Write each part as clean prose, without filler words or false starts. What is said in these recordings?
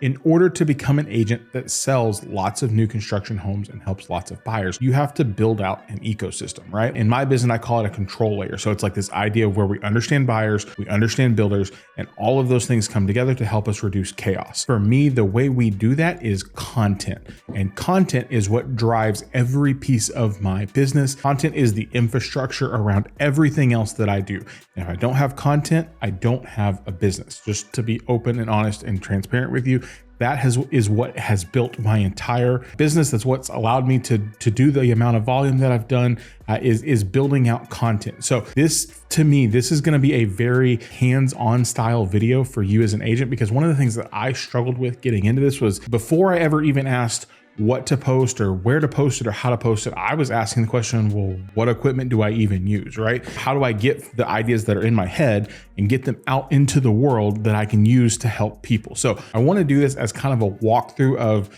In order to become an agent that sells lots of new construction homes and helps lots of buyers, you have to build out an ecosystem, right? In my business, I call it a control layer. So it's like this idea of where we understand buyers, we understand builders, and all of those things come together to help us reduce chaos. For me, the way we do that is content. And content is what drives every piece of my business. Content is the infrastructure around everything else that I do. And if I don't have content, I don't have a business. Just to be open and honest and transparent with you, that is what has built my entire business. That's what's allowed me to do the amount of volume that I've done, is building out content. So this, to me, this is going to be a very hands-on style video for you as an agent, because one of the things that I struggled with getting into this was before I ever even asked what to post or where to post it or how to post it, I was asking the question, well, what equipment do I even use, right? How do I get the ideas that are in my head and get them out into the world that I can use to help people? So I want to do this as kind of a walkthrough of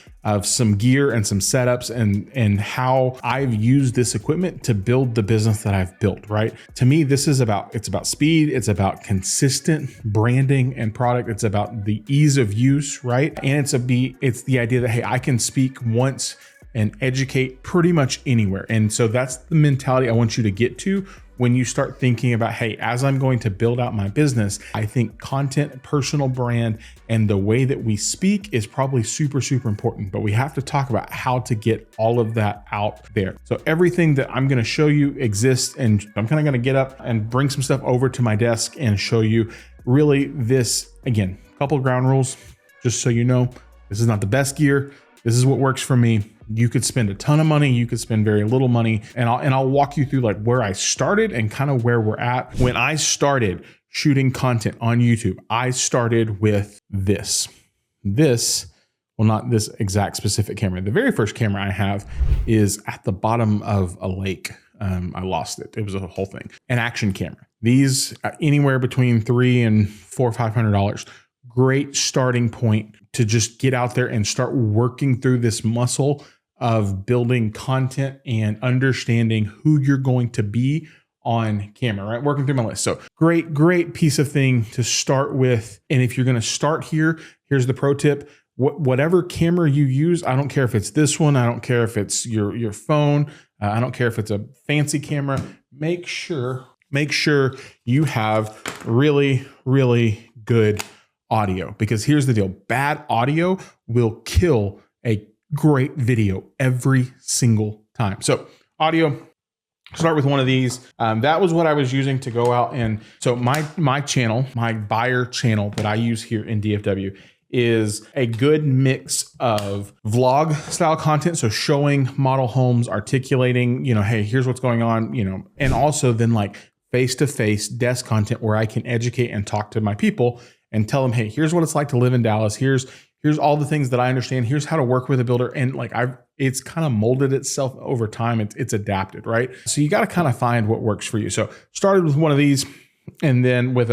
some gear and some setups and how I've used this equipment to build the business that I've built, right? To me, this is it's about speed. It's about consistent branding and product. It's about the ease of use, right? And it's the idea that, hey, I can speak once and educate pretty much anywhere. And so that's the mentality I want you to get to when you start thinking about, hey, as I'm going to build out my business, I think content, personal brand, and the way that we speak is probably super, super important. But we have to talk about how to get all of that out there. So everything that I'm going to show you exists, and I'm kind of going to get up and bring some stuff over to my desk and show you really this. Again, a couple of ground rules, just so you know, this is not the best gear. This is what works for me. You could spend a ton of money, you could spend very little money, and I'll walk you through like where I started and kind of where we're at. When I started shooting content on YouTube, I started with this, well, not this exact specific camera. The very first camera I have is at the bottom of a lake. I lost it. It was a whole thing. An action camera. These anywhere between $300 and $500. Great starting point to just get out there and start working through this muscle of building content and understanding who you're going to be on camera, right? Working through my list. So great piece of thing to start with. And if you're going to start here, here's the pro tip. Whatever camera you use, I don't care if it's this one, I don't care if it's your phone, I don't care if it's a fancy camera, make sure you have really, really good audio, because here's the deal. Bad audio will kill a great video every single time. So audio, start with one of these. That was what I was using to go out. And so my channel, my buyer channel that I use here in DFW is a good mix of vlog style content. So showing model homes, articulating, hey, here's what's going on, and also then like face-to-face desk content where I can educate and talk to my people and tell them, hey, here's what it's like to live in Dallas. Here's all the things that I understand. Here's how to work with a builder. And like it's kind of molded itself over time. It's adapted, right? So you got to kind of find what works for you. So started with one of these, and then with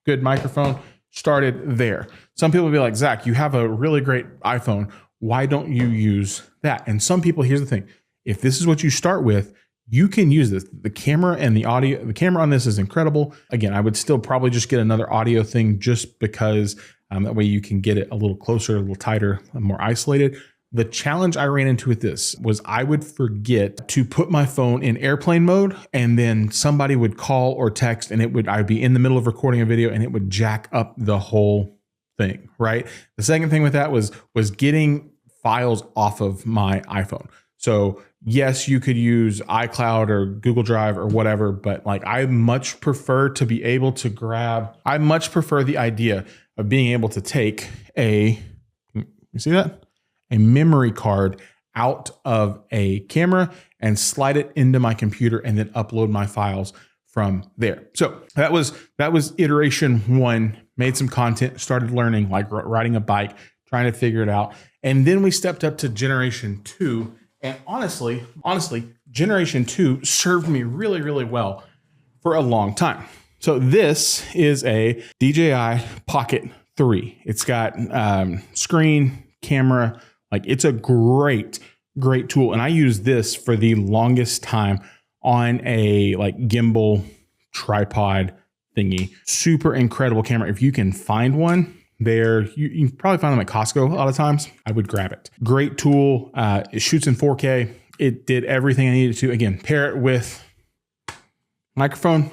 good microphone, started there. Some people will be like, Zach, you have a really great iPhone. Why don't you use that? And some people, here's the thing. If this is what you start with, you can use this. The camera and the audio, the camera on this is incredible. Again, I would still probably just get another audio thing just because that way you can get it a little closer, a little tighter, more isolated. The challenge I ran into with this was I would forget to put my phone in airplane mode, and then somebody would call or text, and I'd be in the middle of recording a video and it would jack up the whole thing, right? The second thing with that was getting files off of my iPhone. So yes, you could use iCloud or Google Drive or whatever, but like I much prefer to be able to I much prefer the idea of being able to take you see that? A memory card out of a camera and slide it into my computer and then upload my files from there. So that was iteration one, made some content, started learning, like riding a bike, trying to figure it out. And then we stepped up to generation 2. And honestly, generation 2 served me really, really well for a long time. So this is a DJI Pocket 3. It's got screen, camera, like it's a great tool. And I use this for the longest time on a like gimbal tripod thingy. Super incredible camera. If you can find one, there. You can probably find them at Costco a lot of times. I would grab it. Great tool. It shoots in 4K. It did everything I needed to. Again, pair it with microphone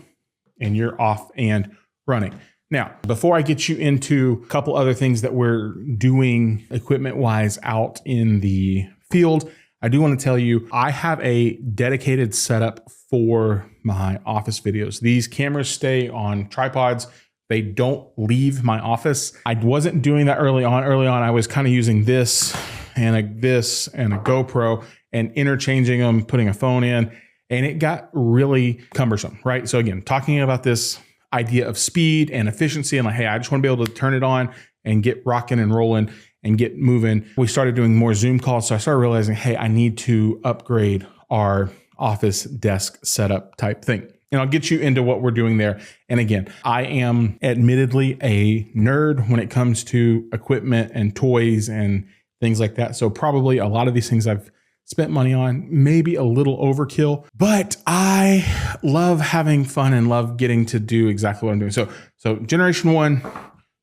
and you're off and running. Now, before I get you into a couple other things that we're doing equipment-wise out in the field, I do want to tell you, I have a dedicated setup for my office videos. These cameras stay on tripods. They don't leave my office. I wasn't doing that early on. Early on, I was kind of using this and a GoPro and interchanging them, putting a phone in, and it got really cumbersome, right? So again, talking about this idea of speed and efficiency and like, hey, I just want to be able to turn it on and get rocking and rolling and get moving. We started doing more Zoom calls. So I started realizing, hey, I need to upgrade our office desk setup type thing. And I'll get you into what we're doing there. And again, I am admittedly a nerd when it comes to equipment and toys and things like that. So probably a lot of these things I've spent money on, maybe a little overkill, but I love having fun and love getting to do exactly what I'm doing. So generation 1,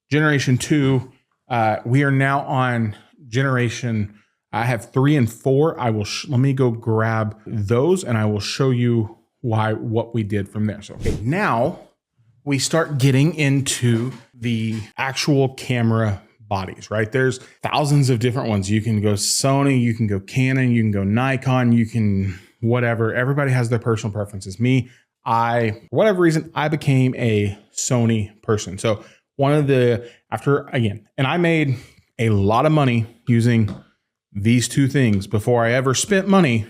generation 2, we are now on generation, I have 3 and 4. Let me go grab those and I will show you what we did from there. So, okay, now we start getting into the actual camera bodies, right? There's thousands of different ones. You can go Sony, you can go Canon, you can go Nikon, you can whatever. Everybody has their personal preferences. Me, for whatever reason, I became a Sony person. So and I made a lot of money using these two things before I ever spent money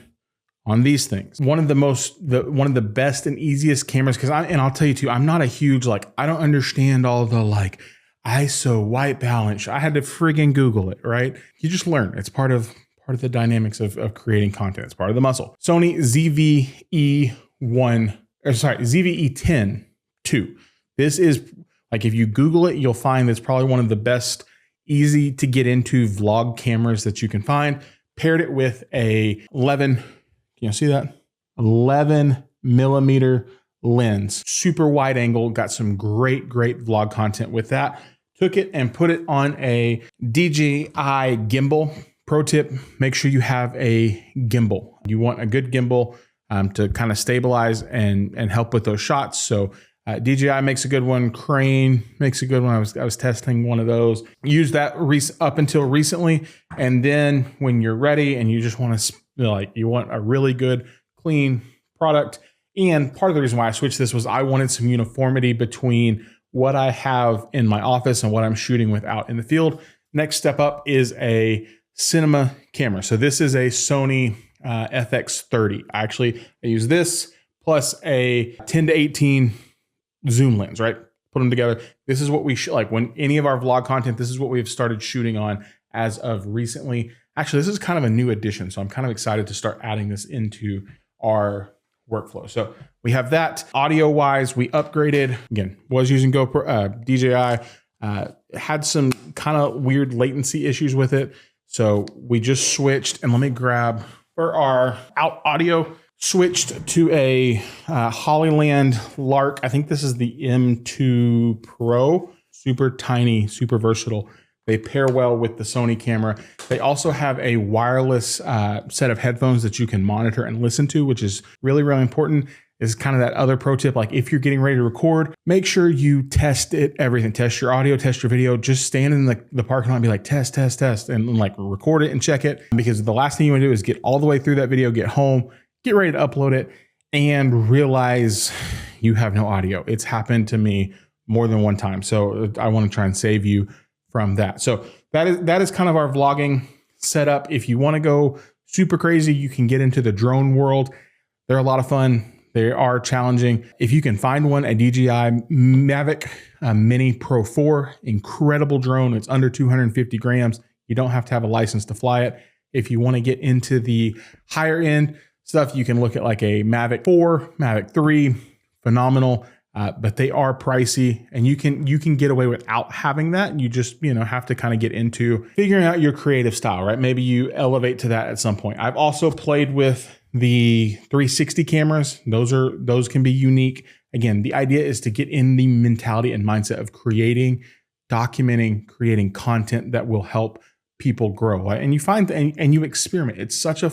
on these things. One of the best and easiest cameras, and I'll tell you too, I'm not a huge, I don't understand all the ISO, white balance. I had to friggin' Google it, right? You just learn. It's part of the dynamics of creating content. It's part of the muscle. Sony ZVE10 II. This is, if you Google it, you'll find it's probably one of the best, easy to get into vlog cameras that you can find. Paired it with a 11 millimeter lens, super wide angle, got some great vlog content with that. Took it and put it on a DJI gimbal. Pro tip, make sure you have a gimbal. You want a good gimbal to kind of stabilize and help with those shots. So DJI makes a good one. Crane makes a good one. I was testing one of those. Use that up until recently. And then when you're ready and you just want to, you want a really good, clean product. And part of the reason why I switched this was I wanted some uniformity between what I have in my office and what I'm shooting with out in the field. Next step up is a cinema camera. So this is a Sony FX30. I use this plus a 10-18 zoom lens, right? Put them together. This is what we when any of our vlog content, this is what we've started shooting on as of recently. Actually, this is kind of a new addition. So I'm kind of excited to start adding this into our workflow. So we have that. Audio wise, we upgraded. Again, was using GoPro, DJI, had some kind of weird latency issues with it. So we just switched, and let me grab for our audio, switched to a Hollyland Lark. I think this is the M2 Pro, super tiny, super versatile. They pair well with the Sony camera. They also have a wireless set of headphones that you can monitor and listen to, which is really, really important. Is kind of that other pro tip. If you're getting ready to record, make sure you test everything. Test your audio, test your video. Just stand in the parking lot and be like, test, and record it and check it. Because the last thing you want to do is get all the way through that video, get home, get ready to upload it, and realize you have no audio. It's happened to me more than one time. So I want to try and save you from that. So that is kind of our vlogging setup. If you want to go super crazy, you can get into the drone world. They're a lot of fun. They are challenging. If you can find one, a DJI Mavic Mini Pro 4, incredible drone. It's under 250 grams. You don't have to have a license to fly it. If you want to get into the higher end stuff, you can look at a Mavic 4, Mavic 3, phenomenal. But they are pricey, and you can get away without having that. You just, have to kind of get into figuring out your creative style, right? Maybe you elevate to that at some point. I've also played with the 360 cameras. Those can be unique. Again, the idea is to get in the mentality and mindset of creating documenting, creating content that will help people grow. Right? And you find and you experiment. It's such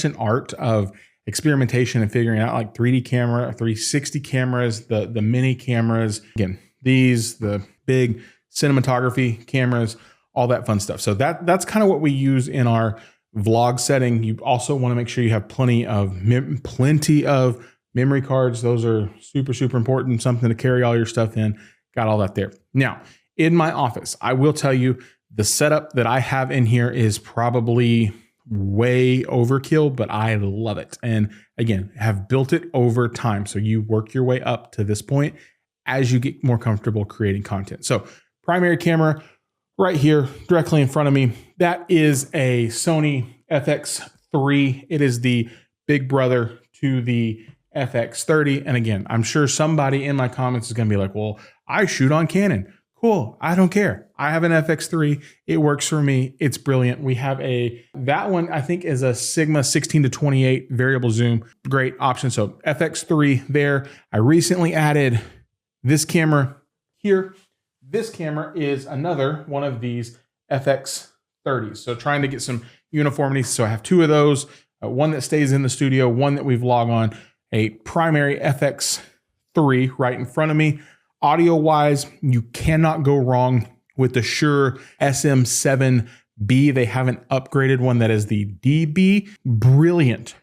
an art of experimentation and figuring out like 3D camera, 360 cameras, the mini cameras, again, the big cinematography cameras, all that fun stuff. So that's kind of what we use in our vlog setting. You also want to make sure you have plenty of memory cards. Those are super, super important, something to carry all your stuff in. Got all that there. Now, in my office, I will tell you the setup that I have in here is probably way overkill, but I love it. And again, have built it over time. So you work your way up to this point as you get more comfortable creating content. So primary camera right here, directly in front of me, that is a Sony FX3. It is the big brother to the FX30. And again, I'm sure somebody in my comments is going to be like, well, I shoot on Canon. Cool. I don't care. I have an FX3. It works for me. It's brilliant. We have that one I think is a Sigma 16-28 variable zoom. Great option. So FX3 there. I recently added this camera here. This camera is another one of these FX30s. So trying to get some uniformity. So I have two of those, one that stays in the studio, one that we vlog on, a primary FX3 right in front of me. Audio wise, you cannot go wrong with the Shure SM7B. They have an upgraded one that is the DB. Brilliant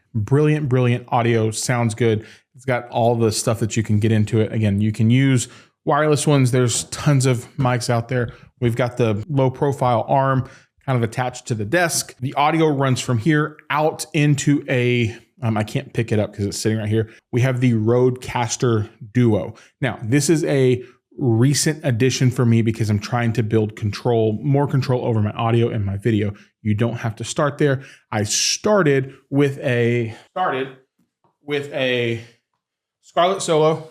audio. Sounds good. It's got all the stuff that you can get into it. Again, you can use wireless ones. There's tons of mics out there. We've got the low profile arm kind of attached to the desk. The audio runs from here out into I can't pick it up because it's sitting right here. We have the Rodecaster Duo. Now, this is a recent addition for me because I'm trying to build more control over my audio and my video. You don't have to start there. I started with a Scarlett Solo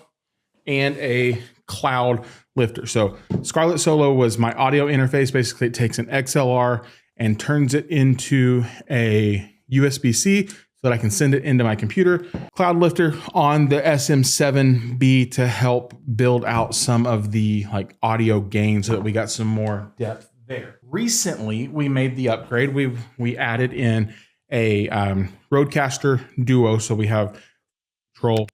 and a Cloud Lifter. So Scarlett Solo was my audio interface. Basically, it takes an XLR and turns it into a USB-C so that I can send it into my computer. Cloud Lifter on the SM7B to help build out some of the like audio gain so that we got some more depth there. Recently, we made the upgrade. We added in a Rodecaster Duo, so we have control.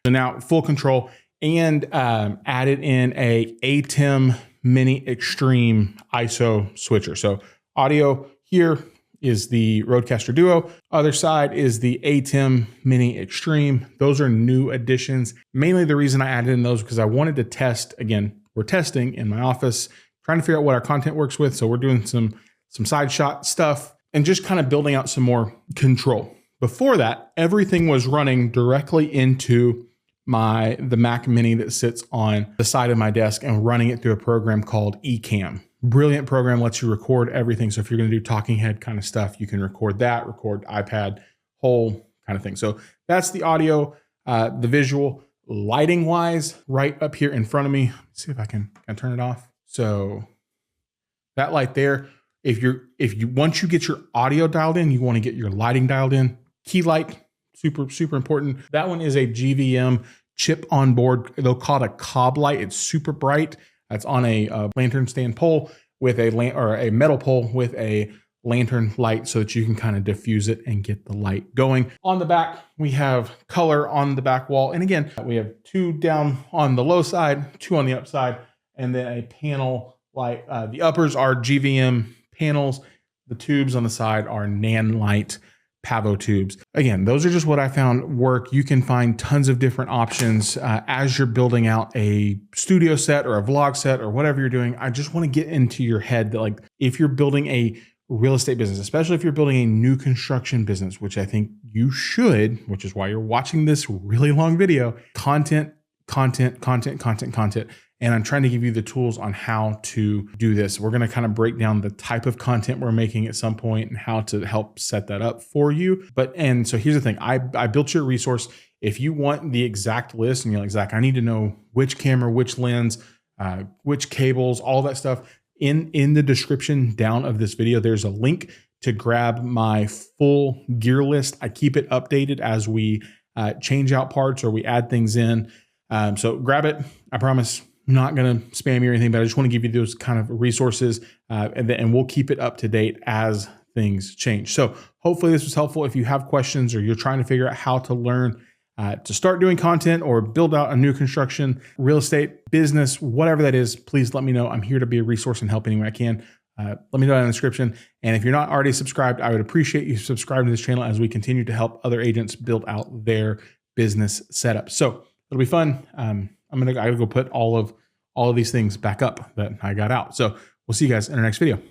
So now full control, and added in a ATEM Mini Extreme ISO switcher. So audio here is the Rodecaster Duo. Other side is the ATEM Mini Extreme. Those are new additions. Mainly the reason I added in those because I wanted to test. Again, we're testing in my office, trying to figure out what our content works with. So we're doing some side shot stuff and just kind of building out some more control. Before that, everything was running directly into the Mac Mini that sits on the side of my desk and running it through a program called Ecamm. Brilliant program, lets you record everything. So if you're going to do talking head kind of stuff, you can record iPad, whole kind of thing. So that's the audio, the visual. Lighting wise, right up here in front of me. Let's see if I can turn it off. So that light there, once you get your audio dialed in, you want to get your lighting dialed in. Key light, super important. That one is a GVM chip on board. They'll call it a cob light. It's super bright. That's on a lantern stand pole with a metal pole with a lantern light so that you can kind of diffuse it and get the light going. On the back, we have color on the back wall. And again, we have two down on the low side, two on the upside, and then a panel light. The uppers are GVM panels. The tubes on the side are Nanlite Pavo tubes. Again, those are just what I found work. You can find tons of different options as you're building out a studio set or a vlog set or whatever you're doing. I just want to get into your head that like, if you're building a real estate business, especially if you're building a new construction business, which I think you should, which is why you're watching this really long video, content. And I'm trying to give you the tools on how to do this. We're going to kind of break down the type of content we're making at some point and how to help set that up for you. And so here's the thing. I built your resource. If you want the exact list and you're like, Zach, I need to know which camera, which lens, which cables, all that stuff, in the description down of this video, there's a link to grab my full gear list. I keep it updated as we change out parts or we add things in. So grab it. I promise I'm not going to spam you or anything, but I just want to give you those kind of resources, and we'll keep it up to date as things change. So hopefully this was helpful. If you have questions or you're trying to figure out how to learn to start doing content or build out a new construction, real estate, business, whatever that is, please let me know. I'm here to be a resource and help any way I can. Let me know in the description. And if you're not already subscribed, I would appreciate you subscribing to this channel as we continue to help other agents build out their business setup. So it'll be fun. I gotta go put all of these things back up that I got out. So we'll see you guys in our next video.